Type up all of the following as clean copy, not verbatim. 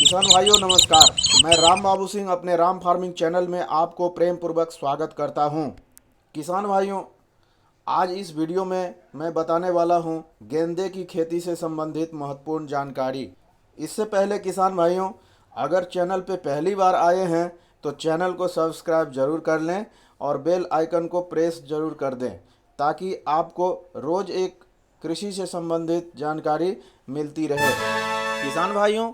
किसान भाइयों नमस्कार। मैं राम बाबू सिंह अपने राम फार्मिंग चैनल में आपको प्रेम पूर्वक स्वागत करता हूं। किसान भाइयों, आज इस वीडियो में मैं बताने वाला हूं गेंदे की खेती से संबंधित महत्वपूर्ण जानकारी। इससे पहले किसान भाइयों, अगर चैनल पे पहली बार आए हैं तो चैनल को सब्सक्राइब जरूर कर लें और बेल आइकन को प्रेस जरूर कर दें ताकि आपको रोज़ एक कृषि से संबंधित जानकारी मिलती रहे। किसान भाइयों,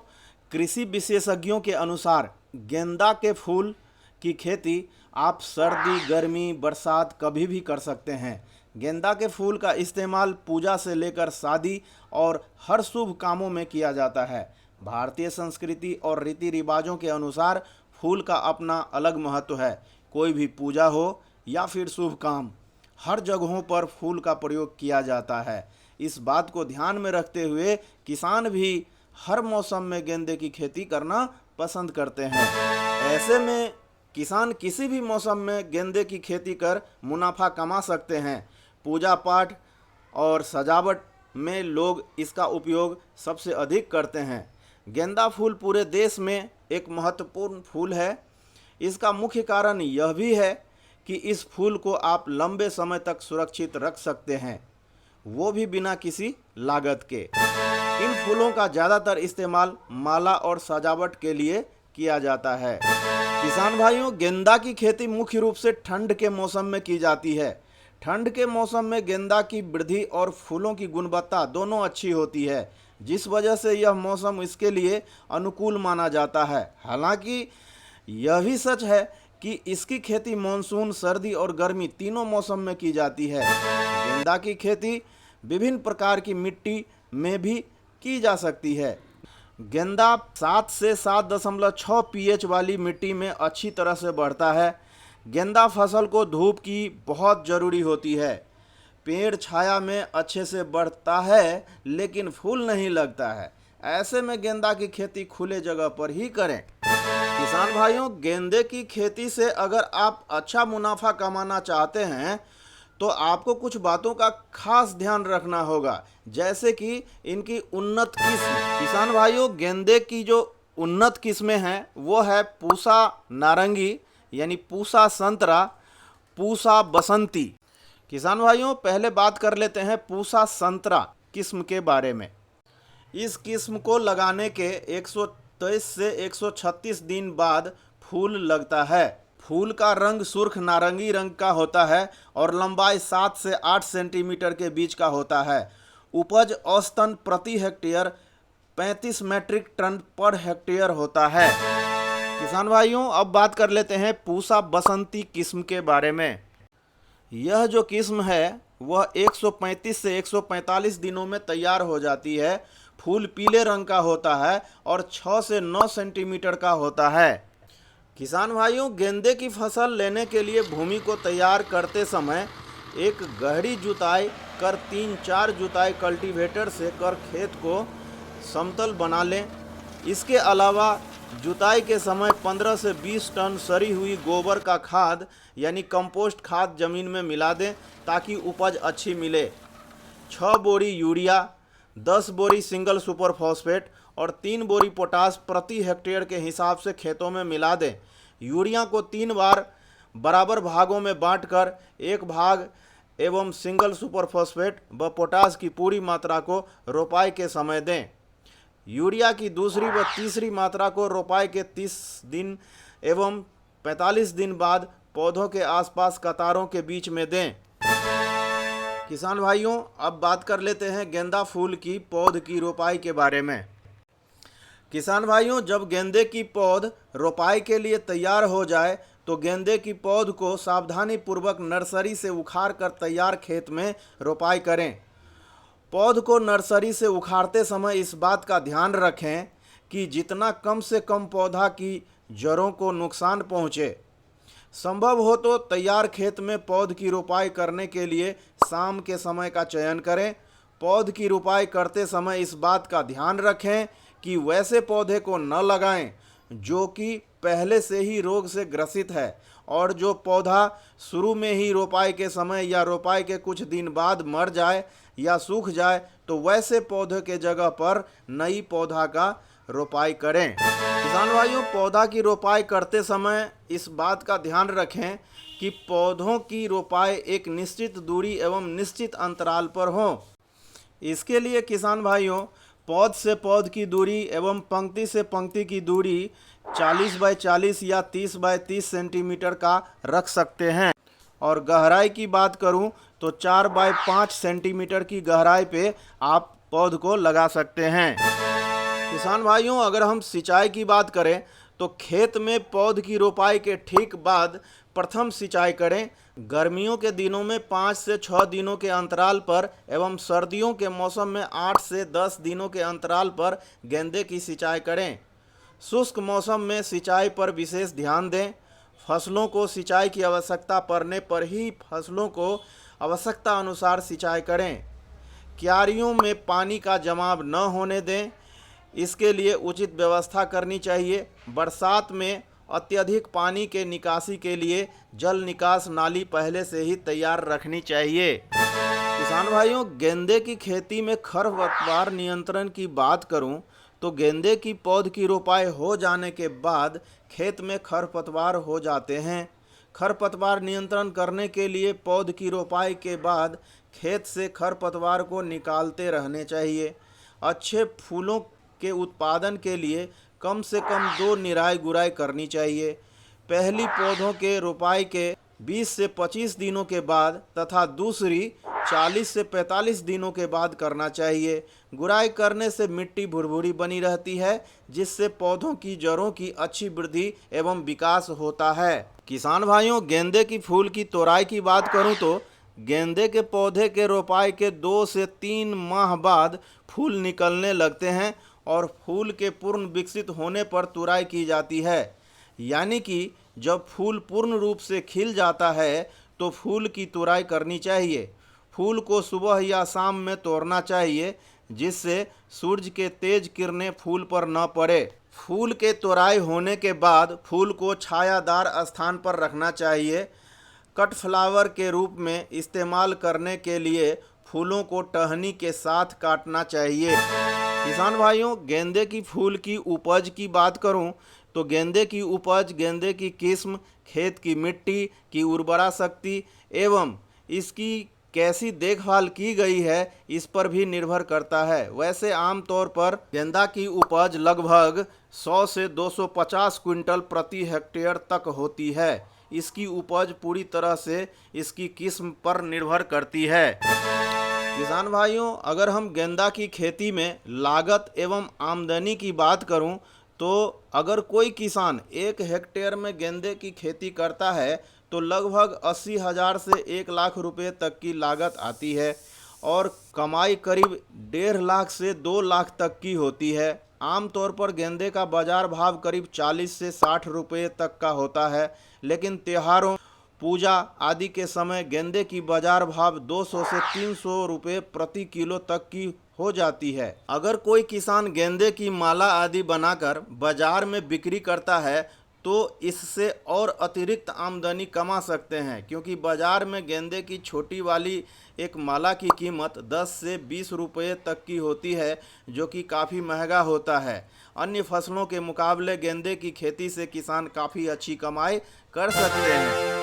कृषि विशेषज्ञों के अनुसार गेंदा के फूल की खेती आप सर्दी, गर्मी, बरसात कभी भी कर सकते हैं। गेंदा के फूल का इस्तेमाल पूजा से लेकर शादी और हर शुभ कामों में किया जाता है। भारतीय संस्कृति और रीति रिवाजों के अनुसार फूल का अपना अलग महत्व है। कोई भी पूजा हो या फिर शुभ काम, हर जगहों पर फूल का प्रयोग किया जाता है। इस बात को ध्यान में रखते हुए किसान भी हर मौसम में गेंदे की खेती करना पसंद करते हैं। ऐसे में किसान किसी भी मौसम में गेंदे की खेती कर मुनाफा कमा सकते हैं। पूजा पाठ और सजावट में लोग इसका उपयोग सबसे अधिक करते हैं। गेंदा फूल पूरे देश में एक महत्वपूर्ण फूल है। इसका मुख्य कारण यह भी है कि इस फूल को आप लंबे समय तक सुरक्षित रख सकते हैं, वो भी बिना किसी लागत के। इन फूलों का ज़्यादातर इस्तेमाल माला और सजावट के लिए किया जाता है। किसान भाइयों, गेंदा की खेती मुख्य रूप से ठंड के मौसम में की जाती है। ठंड के मौसम में गेंदा की वृद्धि और फूलों की गुणवत्ता दोनों अच्छी होती है, जिस वजह से यह मौसम इसके लिए अनुकूल माना जाता है। हालांकि यह भी सच है कि इसकी खेती मानसून, सर्दी और गर्मी तीनों मौसम में की जाती है। गेंदा की खेती विभिन्न प्रकार की मिट्टी में भी की जा सकती है। गेंदा 7 से 7.6 पीएच वाली मिट्टी में अच्छी तरह से बढ़ता है। गेंदा फसल को धूप की बहुत ज़रूरी होती है। पेड़ छाया में अच्छे से बढ़ता है लेकिन फूल नहीं लगता है। ऐसे में गेंदा की खेती खुले जगह पर ही करें। किसान भाइयों, गेंदे की खेती से अगर आप अच्छा मुनाफा कमाना चाहते हैं तो आपको कुछ बातों का खास ध्यान रखना होगा, जैसे कि इनकी उन्नत किस्म। किसान भाइयों, गेंदे की जो उन्नत किस्में हैं वो है पूसा नारंगी यानी पूसा संतरा, पूसा बसंती। किसान भाइयों, पहले बात कर लेते हैं पूसा संतरा किस्म के बारे में। इस किस्म को लगाने के 123 से 136 दिन बाद फूल लगता है। फूल का रंग सुर्ख नारंगी रंग का होता है और लंबाई 7 से 8 सेंटीमीटर के बीच का होता है। उपज औसतन प्रति hectare 35 matric ton per hectare होता है। किसान भाइयों, अब बात कर लेते हैं पूसा बसंती किस्म के बारे में। यह जो किस्म है वह 135 से 145 दिनों में तैयार हो जाती है। फूल पीले रंग का होता है और 6 से 9 सेंटीमीटर का होता है। किसान भाइयों, गेंदे की फसल लेने के लिए भूमि को तैयार करते समय एक गहरी जुताई कर 3-4 जुताई कल्टीवेटर से कर खेत को समतल बना लें। इसके अलावा जुताई के समय 15 से 20 टन सड़ी हुई गोबर का खाद यानी कंपोस्ट खाद जमीन में मिला दें ताकि उपज अच्छी मिले। 6 बोरी यूरिया, 10 बोरी सिंगल सुपर फॉस्फेट और 3 बोरी पोटास प्रति हेक्टेयर के हिसाब से खेतों में मिला दें। यूरिया को 3 बार बराबर भागों में बांटकर एक भाग एवं सिंगल सुपर फॉस्फेट व पोटास की पूरी मात्रा को रोपाई के समय दें। यूरिया की दूसरी व तीसरी मात्रा को रोपाई के 30 दिन एवं 45 दिन बाद पौधों के आसपास कतारों के बीच में दें। किसान भाइयों, अब बात कर लेते हैं गेंदा फूल की पौध की रोपाई के बारे में। किसान भाइयों, जब गेंदे की पौध रोपाई के लिए तैयार हो जाए तो गेंदे की पौध को सावधानी पूर्वक नर्सरी से उखाड़ कर तैयार खेत में रोपाई करें। पौध को नर्सरी से उखाड़ते समय इस बात का ध्यान रखें कि जितना कम से कम पौधा की जड़ों को नुकसान पहुँचे। संभव हो तो तैयार खेत में पौध की रोपाई करने के लिए शाम के समय का चयन करें। पौध की रोपाई करते समय इस बात का ध्यान रखें कि वैसे पौधे को न लगाएं जो कि पहले से ही रोग से ग्रसित है, और जो पौधा शुरू में ही रोपाई के समय या रोपाई के कुछ दिन बाद मर जाए या सूख जाए तो वैसे पौधे के जगह पर नई पौधा का रोपाई करें। किसान भाइयों, पौधा की रोपाई करते समय इस बात का ध्यान रखें कि पौधों की रोपाई एक निश्चित दूरी एवं निश्चित अंतराल पर हो। इसके लिए किसान भाइयों, पौध से पौध की दूरी एवं पंक्ति से पंक्ति की दूरी 40 बाय 40 या 30 बाय 30 सेंटीमीटर का रख सकते हैं। और गहराई की बात करूं तो 4 बाय 5 सेंटीमीटर की गहराई पे आप पौध को लगा सकते हैं। किसान भाइयों, अगर हम सिंचाई की बात करें तो खेत में पौध की रोपाई के ठीक बाद प्रथम सिंचाई करें। गर्मियों के दिनों में 5 से 6 दिनों के अंतराल पर एवं सर्दियों के मौसम में 8 से 10 दिनों के अंतराल पर गेंदे की सिंचाई करें। शुष्क मौसम में सिंचाई पर विशेष ध्यान दें। फसलों को सिंचाई की आवश्यकता पड़ने पर ही फसलों को आवश्यकता अनुसार सिंचाई करें। क्यारियों में पानी का जमाव न होने दें, इसके लिए उचित व्यवस्था करनी चाहिए। बरसात में अत्यधिक पानी के निकासी के लिए जल निकास नाली पहले से ही तैयार रखनी चाहिए। किसान भाइयों, गेंदे की खेती में खरपतवार नियंत्रण की बात करूं तो गेंदे की पौध की रोपाई हो जाने के बाद खेत में खरपतवार हो जाते हैं। खरपतवार नियंत्रण करने के लिए पौध की रोपाई के बाद खेत से खरपतवार को निकालते रहने चाहिए। अच्छे फूलों के उत्पादन के लिए कम से कम 2 निराई गुड़ाई करनी चाहिए। पहली पौधों के रोपाई के 20 से 25 दिनों के बाद तथा दूसरी 40 से 45 दिनों के बाद करना चाहिए। गुड़ाई करने से मिट्टी भुरभुरी बनी रहती है, जिससे पौधों की जड़ों की अच्छी वृद्धि एवं विकास होता है। किसान भाइयों, गेंदे की फूल की तोड़ाई की बात करूं तो गेंदे के पौधे के रोपाई के 2 से 3 माह बाद फूल निकलने लगते हैं और फूल के पूर्ण विकसित होने पर तुड़ाई की जाती है। यानी कि जब फूल पूर्ण रूप से खिल जाता है तो फूल की तुड़ाई करनी चाहिए। फूल को सुबह या शाम में तोड़ना चाहिए, जिससे सूरज के तेज किरणें फूल पर न पड़े। फूल के तोड़ाई होने के बाद फूल को छायादार स्थान पर रखना चाहिए। कट फ्लावर के रूप में इस्तेमाल करने के लिए फूलों को टहनी के साथ काटना चाहिए। किसान भाइयों, गेंदे की फूल की उपज की बात करूं तो गेंदे की उपज गेंदे की किस्म, खेत की मिट्टी की उर्वरा शक्ति एवं इसकी कैसी देखभाल की गई है इस पर भी निर्भर करता है। वैसे आमतौर पर गेंदा की उपज लगभग 100 से 250 क्विंटल प्रति हेक्टेयर तक होती है। इसकी उपज पूरी तरह से इसकी किस्म पर निर्भर करती है। किसान भाइयों, अगर हम गेंदा की खेती में लागत एवं आमदनी की बात करूं तो अगर कोई किसान 1 हेक्टेयर में गेंदे की खेती करता है तो लगभग 80,000 से 1 लाख रुपए तक की लागत आती है और कमाई करीब 1.5 लाख से 2 लाख तक की होती है। आमतौर पर गेंदे का बाजार भाव करीब 40 से 60 रुपये तक का होता है, लेकिन त्योहारों, पूजा आदि के समय गेंदे की बाजार भाव 200 से 300 रुपये प्रति किलो तक की हो जाती है। अगर कोई किसान गेंदे की माला आदि बनाकर बाजार में बिक्री करता है तो इससे और अतिरिक्त आमदनी कमा सकते हैं, क्योंकि बाजार में गेंदे की छोटी वाली एक माला की कीमत 10 से 20 रुपये तक की होती है, जो कि काफ़ी महंगा होता है। अन्य फसलों के मुकाबले गेंदे की खेती से किसान काफ़ी अच्छी कमाई कर सकते हैं।